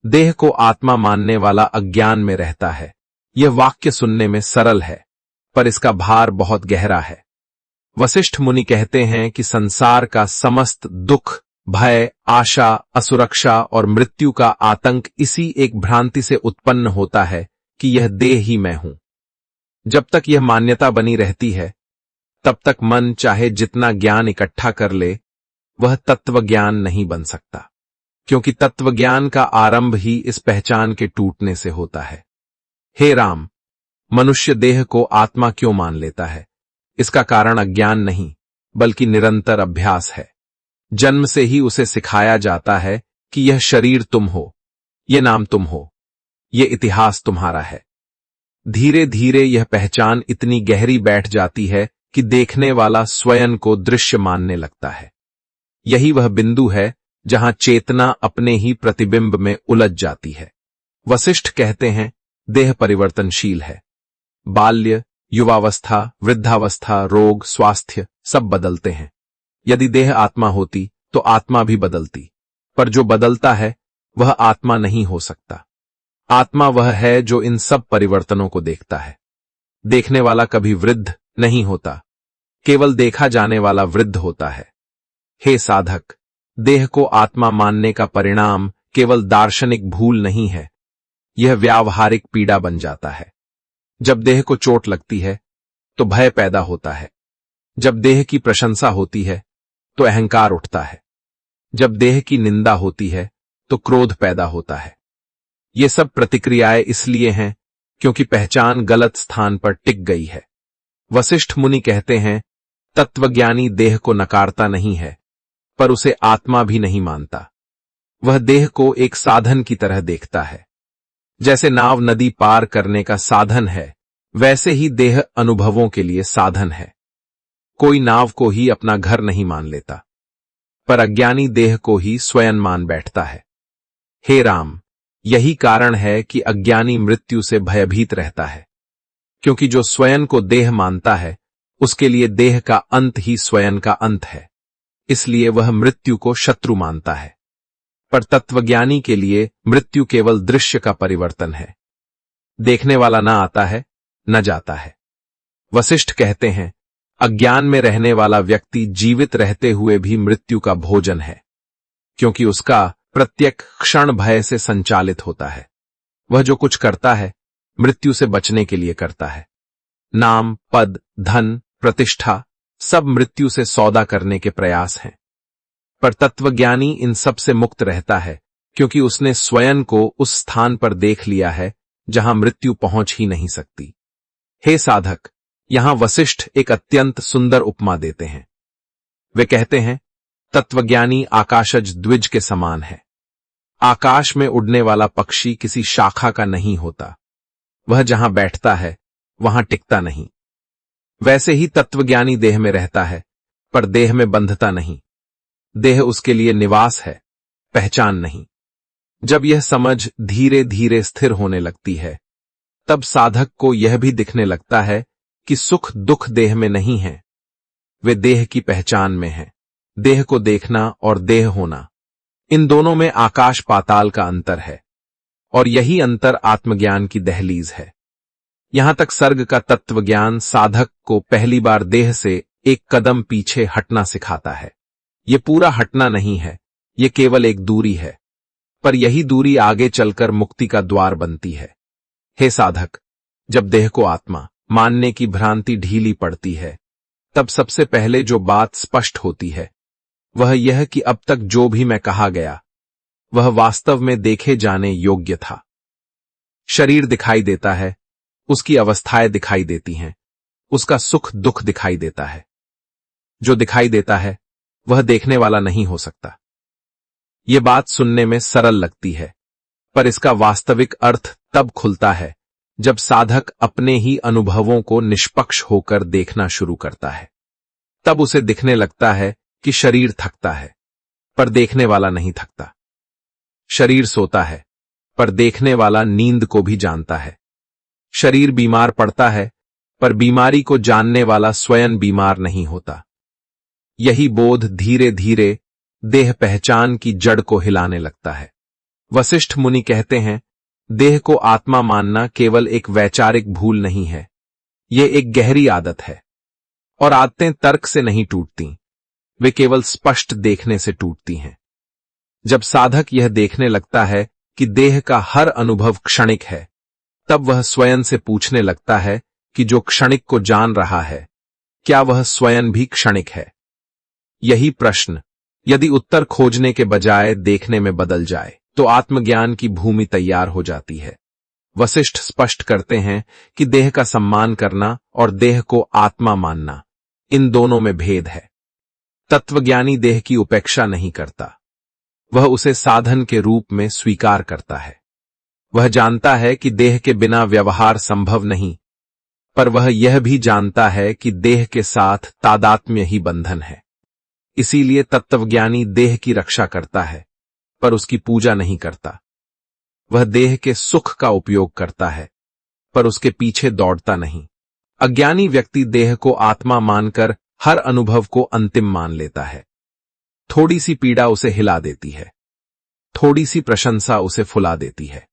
देह को आत्मा मानने वाला अज्ञान में रहता है। यह वाक्य सुनने में सरल है, पर इसका भार बहुत गहरा है। वशिष्ठ मुनि कहते हैं कि संसार का समस्त दुख, भय, आशा, असुरक्षा और मृत्यु का आतंक इसी एक भ्रांति से उत्पन्न होता है कि यह देह ही मैं हूं। जब तक यह मान्यता बनी रहती है, तब तक मन चाहे जितना ज्ञान इकट्ठा कर ले, वह तत्वज्ञान नहीं बन सकता, क्योंकि तत्वज्ञान का आरंभ ही इस पहचान के टूटने से होता है। हे राम, मनुष्य देह को आत्मा क्यों मान लेता है? इसका कारण अज्ञान नहीं, बल्कि निरंतर अभ्यास है। जन्म से ही उसे सिखाया जाता है कि यह शरीर तुम हो, यह नाम तुम हो, यह इतिहास तुम्हारा है। धीरे धीरे यह पहचान इतनी गहरी बैठ जाती है कि देखने वाला स्वयं को दृश्य मानने लगता है। यही वह बिंदु है जहां चेतना अपने ही प्रतिबिंब में उलझ जाती है। वशिष्ठ कहते हैं, देह परिवर्तनशील है। बाल्य, युवावस्था, वृद्धावस्था, रोग, स्वास्थ्य सब बदलते हैं। यदि देह आत्मा होती तो आत्मा भी बदलती, पर जो बदलता है वह आत्मा नहीं हो सकता। आत्मा वह है जो इन सब परिवर्तनों को देखता है। देखने वाला कभी वृद्ध नहीं होता, केवल देखा जाने वाला वृद्ध होता है। हे साधक, देह को आत्मा मानने का परिणाम केवल दार्शनिक भूल नहीं है, यह व्यावहारिक पीड़ा बन जाता है। जब देह को चोट लगती है तो भय पैदा होता है। जब देह की प्रशंसा होती है तो अहंकार उठता है। जब देह की निंदा होती है तो क्रोध पैदा होता है। ये सब प्रतिक्रियाएं इसलिए हैं क्योंकि पहचान गलत स्थान पर टिक गई है। वशिष्ठ मुनि कहते हैं, तत्वज्ञानी देह को नकारता नहीं है, पर उसे आत्मा भी नहीं मानता। वह देह को एक साधन की तरह देखता है। जैसे नाव नदी पार करने का साधन है, वैसे ही देह अनुभवों के लिए साधन है। कोई नाव को ही अपना घर नहीं मान लेता, पर अज्ञानी देह को ही स्वयं मान बैठता है। हे राम, यही कारण है कि अज्ञानी मृत्यु से भयभीत रहता है, क्योंकि जो स्वयं को देह मानता है, उसके लिए देह का अंत ही स्वयं का अंत है। इसलिए वह मृत्यु को शत्रु मानता है। पर तत्वज्ञानी के लिए मृत्यु केवल दृश्य का परिवर्तन है। देखने वाला न आता है, न जाता है। वशिष्ठ कहते हैं, अज्ञान में रहने वाला व्यक्ति जीवित रहते हुए भी मृत्यु का भोजन है, क्योंकि उसका प्रत्येक क्षण भय से संचालित होता है। वह जो कुछ करता है, मृत्यु से बचने के लिए करता है। नाम, पद, धन, प्रतिष्ठा सब मृत्यु से सौदा करने के प्रयास हैं। पर तत्वज्ञानी इन सब से मुक्त रहता है, क्योंकि उसने स्वयं को उस स्थान पर देख लिया है जहां मृत्यु पहुंच ही नहीं सकती। हे साधक, यहां वशिष्ठ एक अत्यंत सुंदर उपमा देते हैं। वे कहते हैं, तत्वज्ञानी आकाशज द्विज के समान है। आकाश में उड़ने वाला पक्षी किसी शाखा का नहीं होता। वह जहां बैठता है वहां टिकता नहीं। वैसे ही तत्वज्ञानी देह में रहता है, पर देह में बंधता नहीं। देह उसके लिए निवास है, पहचान नहीं। जब यह समझ धीरे धीरे स्थिर होने लगती है, तब साधक को यह भी दिखने लगता है कि सुख दुख देह में नहीं है, वे देह की पहचान में हैं। देह को देखना और देह होना, इन दोनों में आकाश पाताल का अंतर है, और यही अंतर आत्मज्ञान की दहलीज है। यहां तक सर्ग का तत्वज्ञान साधक को पहली बार देह से एक कदम पीछे हटना सिखाता है। ये पूरा हटना नहीं है, ये केवल एक दूरी है, पर यही दूरी आगे चलकर मुक्ति का द्वार बनती है। हे साधक, जब देह को आत्मा मानने की भ्रांति ढीली पड़ती है, तब सबसे पहले जो बात स्पष्ट होती है वह यह कि अब तक जो भी मैं कहा गया वह वास्तव में देखे जाने योग्य था। शरीर दिखाई देता है, उसकी अवस्थाएं दिखाई देती हैं, उसका सुख दुख दिखाई देता है। जो दिखाई देता है वह देखने वाला नहीं हो सकता। ये बात सुनने में सरल लगती है, पर इसका वास्तविक अर्थ तब खुलता है जब साधक अपने ही अनुभवों को निष्पक्ष होकर देखना शुरू करता है। तब उसे दिखने लगता है कि शरीर थकता है, पर देखने वाला नहीं थकता। शरीर सोता है, पर देखने वाला नींद को भी जानता है। शरीर बीमार पड़ता है, पर बीमारी को जानने वाला स्वयं बीमार नहीं होता। यही बोध धीरे धीरे देह पहचान की जड़ को हिलाने लगता है। वशिष्ठ मुनि कहते हैं, देह को आत्मा मानना केवल एक वैचारिक भूल नहीं है, यह एक गहरी आदत है। और आदतें तर्क से नहीं टूटती, वे केवल स्पष्ट देखने से टूटती हैं। जब साधक यह देखने लगता है कि देह का हर अनुभव क्षणिक है, तब वह स्वयं से पूछने लगता है कि जो क्षणिक को जान रहा है, क्या वह स्वयं भी क्षणिक है? यही प्रश्न यदि उत्तर खोजने के बजाय देखने में बदल जाए, तो आत्मज्ञान की भूमि तैयार हो जाती है। वशिष्ठ स्पष्ट करते हैं कि देह का सम्मान करना और देह को आत्मा मानना, इन दोनों में भेद है। तत्वज्ञानी देह की उपेक्षा नहीं करता, वह उसे साधन के रूप में स्वीकार करता है। वह जानता है कि देह के बिना व्यवहार संभव नहीं, पर वह यह भी जानता है कि देह के साथ तादात्म्य ही बंधन है। इसीलिए तत्वज्ञानी देह की रक्षा करता है, पर उसकी पूजा नहीं करता। वह देह के सुख का उपयोग करता है, पर उसके पीछे दौड़ता नहीं। अज्ञानी व्यक्ति देह को आत्मा मानकर हर अनुभव को अंतिम मान लेता है। थोड़ी सी पीड़ा उसे हिला देती है, थोड़ी सी प्रशंसा उसे फुला देती है,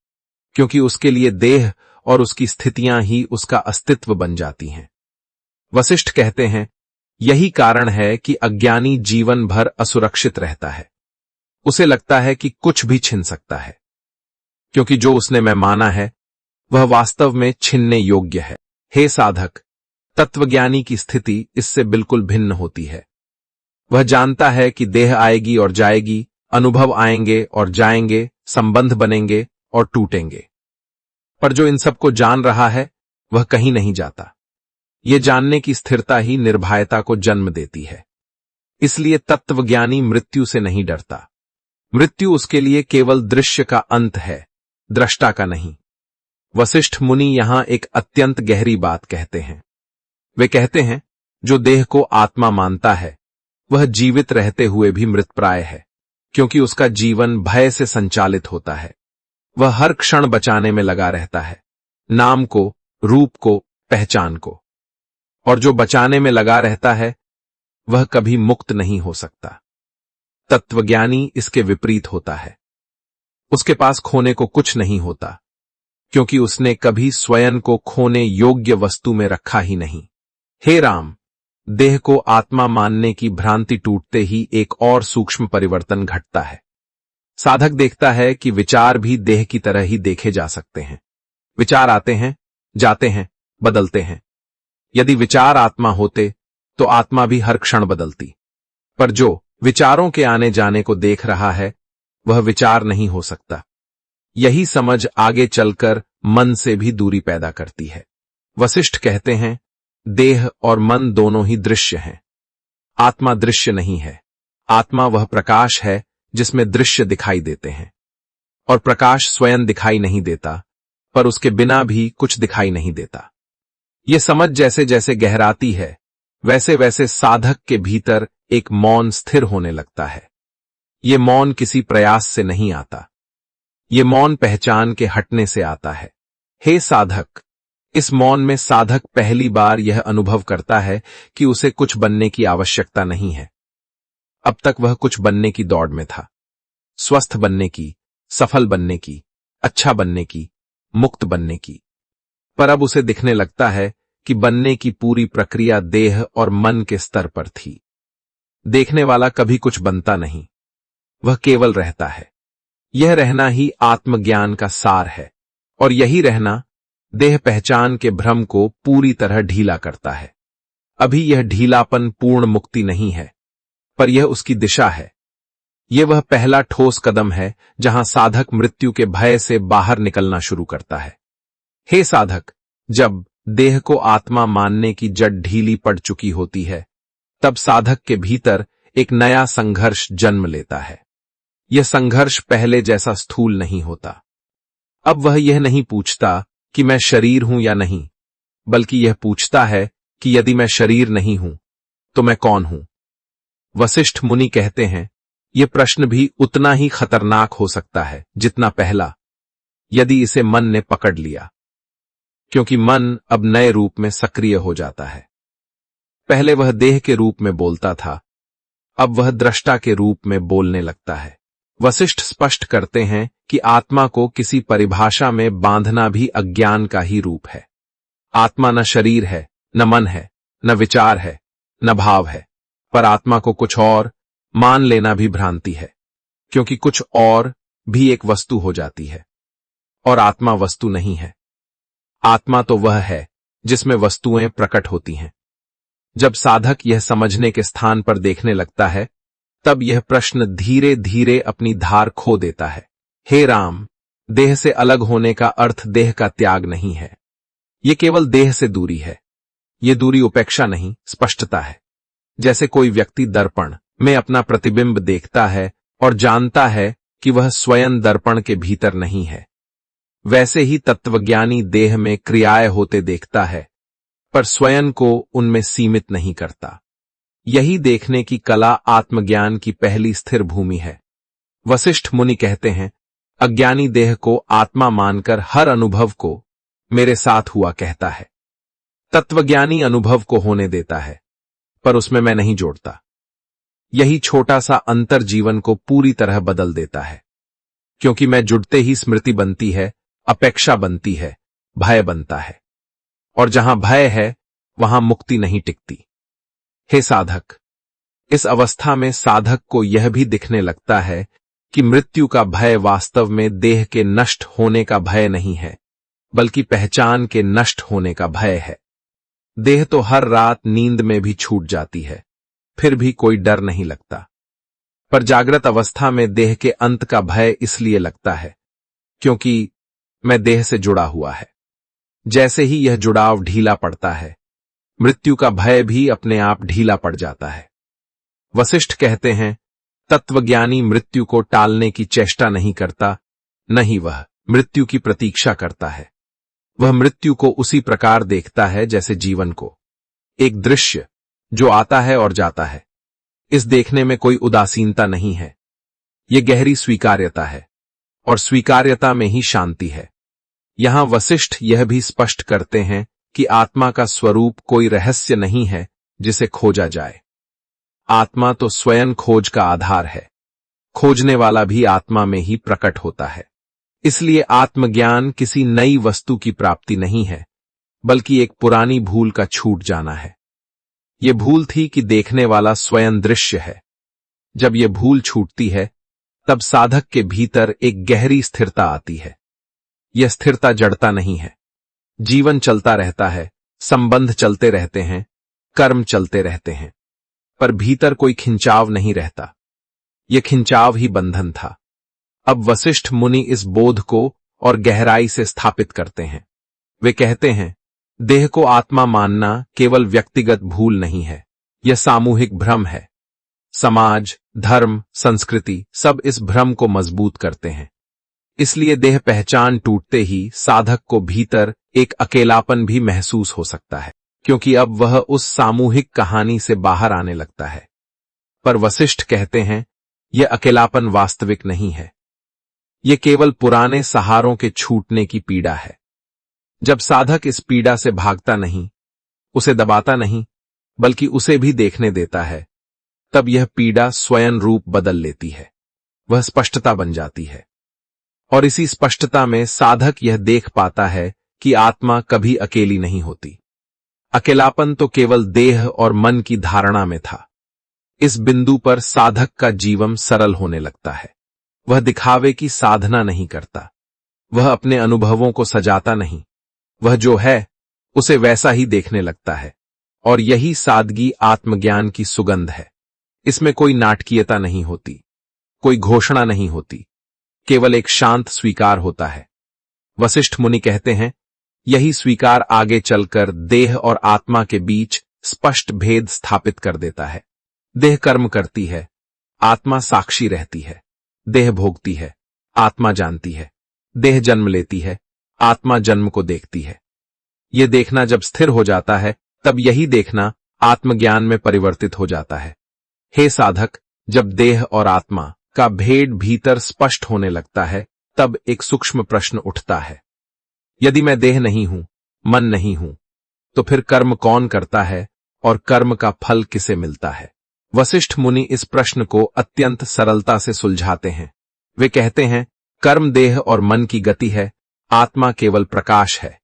क्योंकि उसके लिए देह और उसकी स्थितियां ही उसका अस्तित्व बन जाती हैं। वशिष्ठ कहते हैं, यही कारण है कि अज्ञानी जीवन भर असुरक्षित रहता है। उसे लगता है कि कुछ भी छिन सकता है, क्योंकि जो उसने मैं माना है वह वास्तव में छिनने योग्य है। हे साधक, तत्वज्ञानी की स्थिति इससे बिल्कुल भिन्न होती है। वह जानता है कि देह आएगी और जाएगी, अनुभव आएंगे और जाएंगे, संबंध बनेंगे और टूटेंगे, पर जो इन सबको जान रहा है वह कहीं नहीं जाता। ये जानने की स्थिरता ही निर्भयता को जन्म देती है। इसलिए तत्वज्ञानी मृत्यु से नहीं डरता। मृत्यु उसके लिए केवल दृश्य का अंत है, दृष्टा का नहीं। वशिष्ठ मुनि यहां एक अत्यंत गहरी बात कहते हैं। वे कहते हैं, जो देह को आत्मा मानता है वह जीवित रहते हुए भी मृतप्राय है, क्योंकि उसका जीवन भय से संचालित होता है। वह हर क्षण बचाने में लगा रहता है, नाम को, रूप को, पहचान को। और जो बचाने में लगा रहता है वह कभी मुक्त नहीं हो सकता। तत्वज्ञानी इसके विपरीत होता है। उसके पास खोने को कुछ नहीं होता, क्योंकि उसने कभी स्वयं को खोने योग्य वस्तु में रखा ही नहीं। हे राम, देह को आत्मा मानने की भ्रांति टूटते ही एक और सूक्ष्म परिवर्तन घटता है। साधक देखता है कि विचार भी देह की तरह ही देखे जा सकते हैं। विचार आते हैं, जाते हैं, बदलते हैं। यदि विचार आत्मा होते तो आत्मा भी हर क्षण बदलती, पर जो विचारों के आने जाने को देख रहा है वह विचार नहीं हो सकता। यही समझ आगे चलकर मन से भी दूरी पैदा करती है। वशिष्ठ कहते हैं, देह और मन दोनों ही दृश्य हैं, आत्मा दृश्य नहीं है। आत्मा वह प्रकाश है जिसमें दृश्य दिखाई देते हैं, और प्रकाश स्वयं दिखाई नहीं देता, पर उसके बिना भी कुछ दिखाई नहीं देता। ये समझ जैसे जैसे गहराती है, वैसे वैसे साधक के भीतर एक मौन स्थिर होने लगता है। ये मौन किसी प्रयास से नहीं आता, ये मौन पहचान के हटने से आता है। हे साधक, इस मौन में साधक पहली बार यह अनुभव करता है कि उसे कुछ बनने की आवश्यकता नहीं है। अब तक वह कुछ बनने की दौड़ में था, स्वस्थ बनने की, सफल बनने की, अच्छा बनने की, मुक्त बनने की। पर अब उसे दिखने लगता है कि बनने की पूरी प्रक्रिया देह और मन के स्तर पर थी। देखने वाला कभी कुछ बनता नहीं, वह केवल रहता है। यह रहना ही आत्मज्ञान का सार है, और यही रहना देह पहचान के भ्रम को पूरी तरह ढीला करता है। अभी यह ढीलापन पूर्ण मुक्ति नहीं है, पर यह उसकी दिशा है। यह वह पहला ठोस कदम है जहां साधक मृत्यु के भय से बाहर निकलना शुरू करता है। हे साधक, जब देह को आत्मा मानने की जड़ ढीली पड़ चुकी होती है, तब साधक के भीतर एक नया संघर्ष जन्म लेता है। यह संघर्ष पहले जैसा स्थूल नहीं होता। अब वह यह नहीं पूछता कि मैं शरीर हूं या नहीं, बल्कि यह पूछता है कि यदि मैं शरीर नहीं हूं तो मैं कौन हूं। वशिष्ठ मुनि कहते हैं, यह प्रश्न भी उतना ही खतरनाक हो सकता है जितना पहला, यदि इसे मन ने पकड़ लिया, क्योंकि मन अब नए रूप में सक्रिय हो जाता है। पहले वह देह के रूप में बोलता था, अब वह दृष्टा के रूप में बोलने लगता है। वशिष्ठ स्पष्ट करते हैं कि आत्मा को किसी परिभाषा में बांधना भी अज्ञान का ही रूप है। आत्मा न शरीर है, न मन है, न विचार है, न भाव है, पर आत्मा को कुछ और मान लेना भी भ्रांति है, क्योंकि कुछ और भी एक वस्तु हो जाती है और आत्मा वस्तु नहीं है। आत्मा तो वह है जिसमें वस्तुएं प्रकट होती हैं। जब साधक यह समझने के स्थान पर देखने लगता है, तब यह प्रश्न धीरे धीरे अपनी धार खो देता है। हे राम, देह से अलग होने का अर्थ देह का त्याग नहीं है। यह केवल देह से दूरी है। यह दूरी उपेक्षा नहीं, स्पष्टता है। जैसे कोई व्यक्ति दर्पण में अपना प्रतिबिंब देखता है और जानता है कि वह स्वयं दर्पण के भीतर नहीं है, वैसे ही तत्वज्ञानी देह में क्रियाएं होते देखता है, पर स्वयं को उनमें सीमित नहीं करता। यही देखने की कला आत्मज्ञान की पहली स्थिर भूमि है। वशिष्ठ मुनि कहते हैं, अज्ञानी देह को आत्मा मानकर हर अनुभव को मेरे साथ हुआ कहता है। तत्वज्ञानी अनुभव को होने देता है, पर उसमें मैं नहीं जोड़ता। यही छोटा सा अंतर जीवन को पूरी तरह बदल देता है, क्योंकि मैं जुड़ते ही स्मृति बनती है, अपेक्षा बनती है, भय बनता है, और जहां भय है वहां मुक्ति नहीं टिकती। हे साधक, इस अवस्था में साधक को यह भी दिखने लगता है कि मृत्यु का भय वास्तव में देह के नष्ट होने का भय नहीं है, बल्कि पहचान के नष्ट होने का भय है। देह तो हर रात नींद में भी छूट जाती है, फिर भी कोई डर नहीं लगता, पर जागृत अवस्था में देह के अंत का भय इसलिए लगता है क्योंकि मैं देह से जुड़ा हुआ है। जैसे ही यह जुड़ाव ढीला पड़ता है, मृत्यु का भय भी अपने आप ढीला पड़ जाता है। वशिष्ठ कहते हैं, तत्वज्ञानी मृत्यु को टालने की चेष्टा नहीं करता, न ही वह मृत्यु की प्रतीक्षा करता है। वह मृत्यु को उसी प्रकार देखता है जैसे जीवन को, एक दृश्य जो आता है और जाता है। इस देखने में कोई उदासीनता नहीं है, यह गहरी स्वीकार्यता है, और स्वीकार्यता में ही शांति है। यहां वशिष्ठ यह भी स्पष्ट करते हैं कि आत्मा का स्वरूप कोई रहस्य नहीं है जिसे खोजा जाए। आत्मा तो स्वयं खोज का आधार है। खोजने वाला भी आत्मा में ही प्रकट होता है। इसलिए आत्मज्ञान किसी नई वस्तु की प्राप्ति नहीं है, बल्कि एक पुरानी भूल का छूट जाना है। यह भूल थी कि देखने वाला स्वयं दृश्य है। जब यह भूल छूटती है, तब साधक के भीतर एक गहरी स्थिरता आती है। यह स्थिरता जड़ता नहीं है। जीवन चलता रहता है, संबंध चलते रहते हैं, कर्म चलते रहते हैं, पर भीतर कोई खिंचाव नहीं रहता। यह खिंचाव ही बंधन था। अब वशिष्ठ मुनि इस बोध को और गहराई से स्थापित करते हैं। वे कहते हैं, देह को आत्मा मानना केवल व्यक्तिगत भूल नहीं है, यह सामूहिक भ्रम है। समाज, धर्म, संस्कृति सब इस भ्रम को मजबूत करते हैं। इसलिए देह पहचान टूटते ही साधक को भीतर एक अकेलापन भी महसूस हो सकता है, क्योंकि अब वह उस सामूहिक कहानी से बाहर आने लगता है। पर वशिष्ठ कहते हैं, यह अकेलापन वास्तविक नहीं है। यह केवल पुराने सहारों के छूटने की पीड़ा है। जब साधक इस पीड़ा से भागता नहीं, उसे दबाता नहीं, बल्कि उसे भी देखने देता है, तब यह पीड़ा स्वयं रूप बदल लेती है। वह स्पष्टता बन जाती है, और इसी स्पष्टता में साधक यह देख पाता है कि आत्मा कभी अकेली नहीं होती। अकेलापन तो केवल देह और मन की धारणा में था। इस बिंदु पर साधक का जीवन सरल होने लगता है। वह दिखावे की साधना नहीं करता, वह अपने अनुभवों को सजाता नहीं, वह जो है उसे वैसा ही देखने लगता है, और यही सादगी आत्मज्ञान की सुगंध है। इसमें कोई नाटकीयता नहीं होती, कोई घोषणा नहीं होती, केवल एक शांत स्वीकार होता है। वशिष्ठ मुनि कहते हैं, यही स्वीकार आगे चलकर देह और आत्मा के बीच स्पष्ट भेद स्थापित कर देता है। देह कर्म करती है, आत्मा साक्षी रहती है। देह भोगती है, आत्मा जानती है। देह जन्म लेती है, आत्मा जन्म को देखती है। यह देखना जब स्थिर हो जाता है, तब यही देखना आत्मज्ञान में परिवर्तित हो जाता है। हे साधक, जब देह और आत्मा का भेद भीतर स्पष्ट होने लगता है, तब एक सूक्ष्म प्रश्न उठता है। यदि मैं देह नहीं हूं, मन नहीं हूं, तो फिर कर्म कौन करता है और कर्म का फल किसे मिलता है? वशिष्ठ मुनि इस प्रश्न को अत्यंत सरलता से सुलझाते हैं। वे कहते हैं, कर्म देह और मन की गति है, आत्मा केवल प्रकाश है।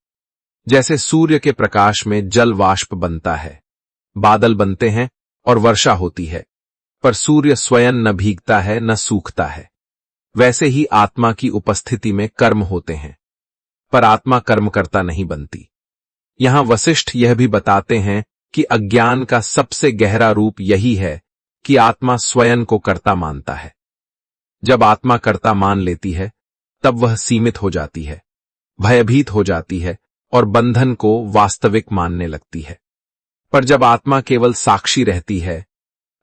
जैसे सूर्य के प्रकाश में जल वाष्प बनता है, बादल बनते हैं और वर्षा होती है, पर सूर्य स्वयं न भीगता है न सूखता है। वैसे ही आत्मा की उपस्थिति में कर्म होते हैं, पर आत्मा कर्मकर्ता नहीं बनती। यहां वशिष्ठ यह भी बताते हैं कि अज्ञान का सबसे गहरा रूप यही है कि आत्मा स्वयं को कर्ता मानता है। जब आत्मा कर्ता मान लेती है, तब वह सीमित हो जाती है, भयभीत हो जाती है और बंधन को वास्तविक मानने लगती है। पर जब आत्मा केवल साक्षी रहती है,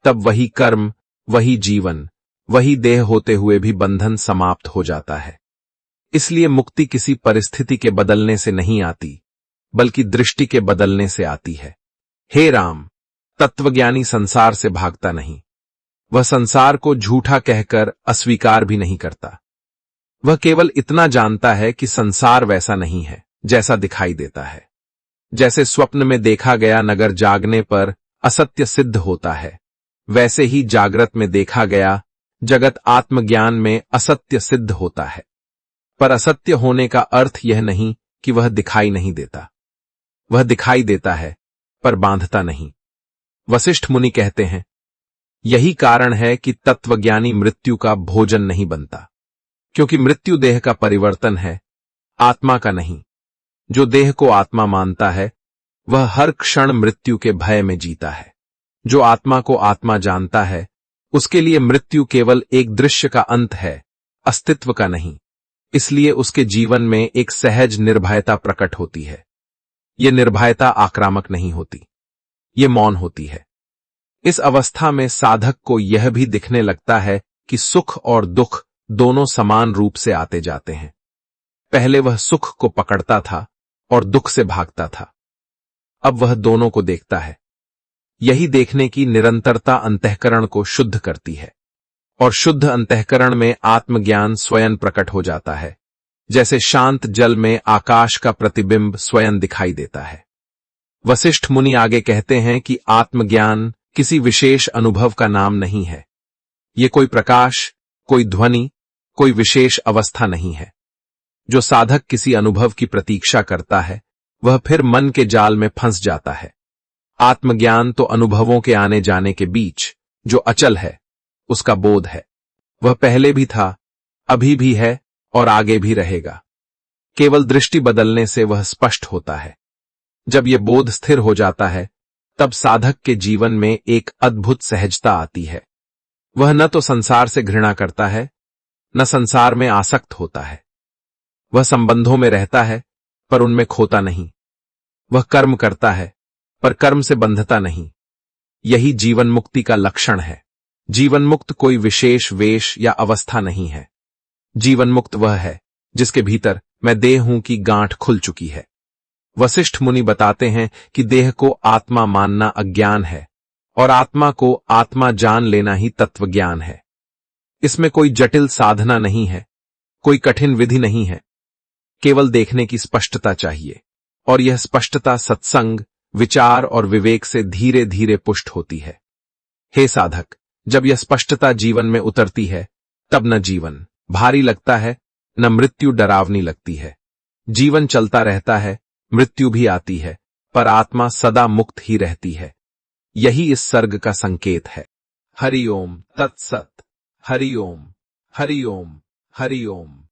तब वही कर्म, वही जीवन, वही देह होते हुए भी बंधन समाप्त हो जाता है। इसलिए मुक्ति किसी परिस्थिति के बदलने से नहीं आती, बल्कि दृष्टि के बदलने से आती है। हे राम, तत्वज्ञानी संसार से भागता नहीं। वह संसार को झूठा कहकर अस्वीकार भी नहीं करता। वह केवल इतना जानता है कि संसार वैसा नहीं है जैसा दिखाई देता है। जैसे स्वप्न में देखा गया नगर जागने पर असत्य सिद्ध होता है, वैसे ही जागृत में देखा गया जगत आत्मज्ञान में असत्य सिद्ध होता है। पर असत्य होने का अर्थ यह नहीं कि वह दिखाई नहीं देता। वह दिखाई देता है, पर बांधता नहीं। वशिष्ठ मुनि कहते हैं, यही कारण है कि तत्वज्ञानी मृत्यु का भोजन नहीं बनता, क्योंकि मृत्यु देह का परिवर्तन है, आत्मा का नहीं। जो देह को आत्मा मानता है, वह हर क्षण मृत्यु के भय में जीता है। जो आत्मा को आत्मा जानता है, उसके लिए मृत्यु केवल एक दृश्य का अंत है, अस्तित्व का नहीं। इसलिए उसके जीवन में एक सहज निर्भयता प्रकट होती है। ये निर्भयता आक्रामक नहीं होती, ये मौन होती है। इस अवस्था में साधक को यह भी दिखने लगता है कि सुख और दुख दोनों समान रूप से आते जाते हैं। पहले वह सुख को पकड़ता था और दुख से भागता था, अब वह दोनों को देखता है। यही देखने की निरंतरता अंतःकरण को शुद्ध करती है, और शुद्ध अंतःकरण में आत्मज्ञान स्वयं प्रकट हो जाता है। जैसे शांत जल में आकाश का प्रतिबिंब स्वयं दिखाई देता है। वशिष्ठ मुनि आगे कहते हैं कि आत्मज्ञान किसी विशेष अनुभव का नाम नहीं है। ये कोई प्रकाश, कोई ध्वनि, कोई विशेष अवस्था नहीं है। जो साधक किसी अनुभव की प्रतीक्षा करता है, वह फिर मन के जाल में फंस जाता है। आत्मज्ञान तो अनुभवों के आने जाने के बीच जो अचल है, उसका बोध है। वह पहले भी था, अभी भी है और आगे भी रहेगा। केवल दृष्टि बदलने से वह स्पष्ट होता है। जब यह बोध स्थिर हो जाता है, तब साधक के जीवन में एक अद्भुत सहजता आती है। वह न तो संसार से घृणा करता है, न संसार में आसक्त होता है। वह संबंधों में रहता है, पर उनमें खोता नहीं। वह कर्म करता है, पर कर्म से बंधता नहीं। यही जीवन मुक्ति का लक्षण है। जीवन मुक्त कोई विशेष वेश या अवस्था नहीं है। जीवन मुक्त वह है जिसके भीतर मैं देह हूं की गांठ खुल चुकी है। वशिष्ठ मुनि बताते हैं कि देह को आत्मा मानना अज्ञान है और आत्मा को आत्मा जान लेना ही तत्वज्ञान है। इसमें कोई जटिल साधना नहीं है, कोई कठिन विधि नहीं है। केवल देखने की स्पष्टता चाहिए, और यह स्पष्टता सत्संग, विचार और विवेक से धीरे धीरे पुष्ट होती है। हे साधक, जब यह स्पष्टता जीवन में उतरती है, तब न जीवन भारी लगता है, न मृत्यु डरावनी लगती है। जीवन चलता रहता है, मृत्यु भी आती है, पर आत्मा सदा मुक्त ही रहती है। यही इस सर्ग का संकेत है। हरि ओम तत्सत। हरि ओम, हरि ओम, हरि ओम।